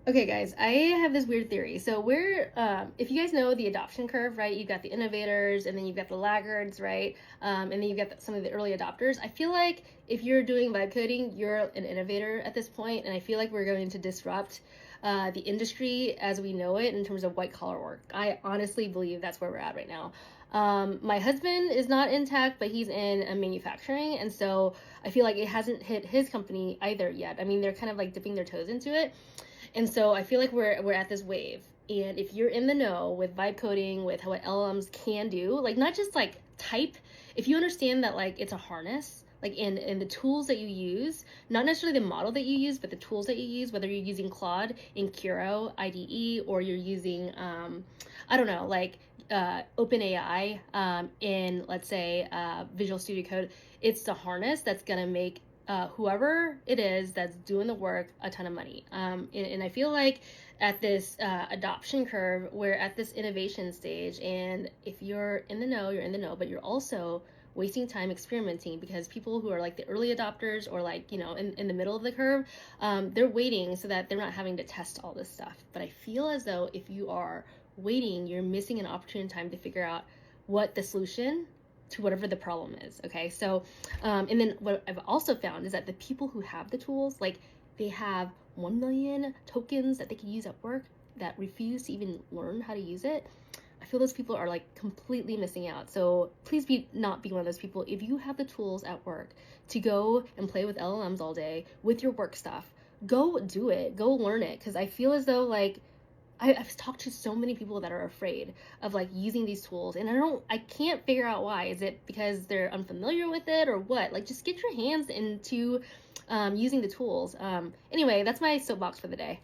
Okay, guys, I have this weird theory. So if you guys know the adoption curve, right? You've got the innovators, and then you've got the laggards, right? And then you've got some of the early adopters. I feel like if you're doing vibe coding, you're an innovator at this point, and I feel like we're going to disrupt the industry as we know it in terms of white collar work. I honestly believe that's where we're at right now. My husband is not in tech, but he's in manufacturing, and so I feel like it hasn't hit his company either yet. I mean, they're kind of like dipping their toes into it. And so I feel like we're at this wave. And if you're in the know with vibe coding, with what LLMs can do, like not just like type, if you understand that like it's a harness, like in the tools that you use, not necessarily the model that you use, but the tools that you use, whether you're using Claude in Kiro IDE or you're using I don't know, like OpenAI in, let's say, Visual Studio Code, it's the harness that's gonna make whoever it is that's doing the work a ton of money. And I feel like at this adoption curve, we're at this innovation stage. And if you're in the know, you're in the know, but you're also wasting time experimenting because people who are like the early adopters or like, in the middle of the curve, they're waiting so that they're not having to test all this stuff. But I feel as though if you are waiting, you're missing an opportune time to figure out what the solution to whatever the problem is. Okay, so and then what I've also found is that the people who have the tools, like they have 1 million tokens that they can use at work that refuse to even learn how to use it. I feel those people are like completely missing out. So please not be one of those people. If you have the tools at work to go and play with LLMs all day with your work stuff, go do it, go learn it. Because I feel as though like I've talked to so many people that are afraid of like using these tools, and I can't figure out why. Is it because they're unfamiliar with it or what? Like, just get your hands into using the tools. Anyway, that's my soapbox for the day.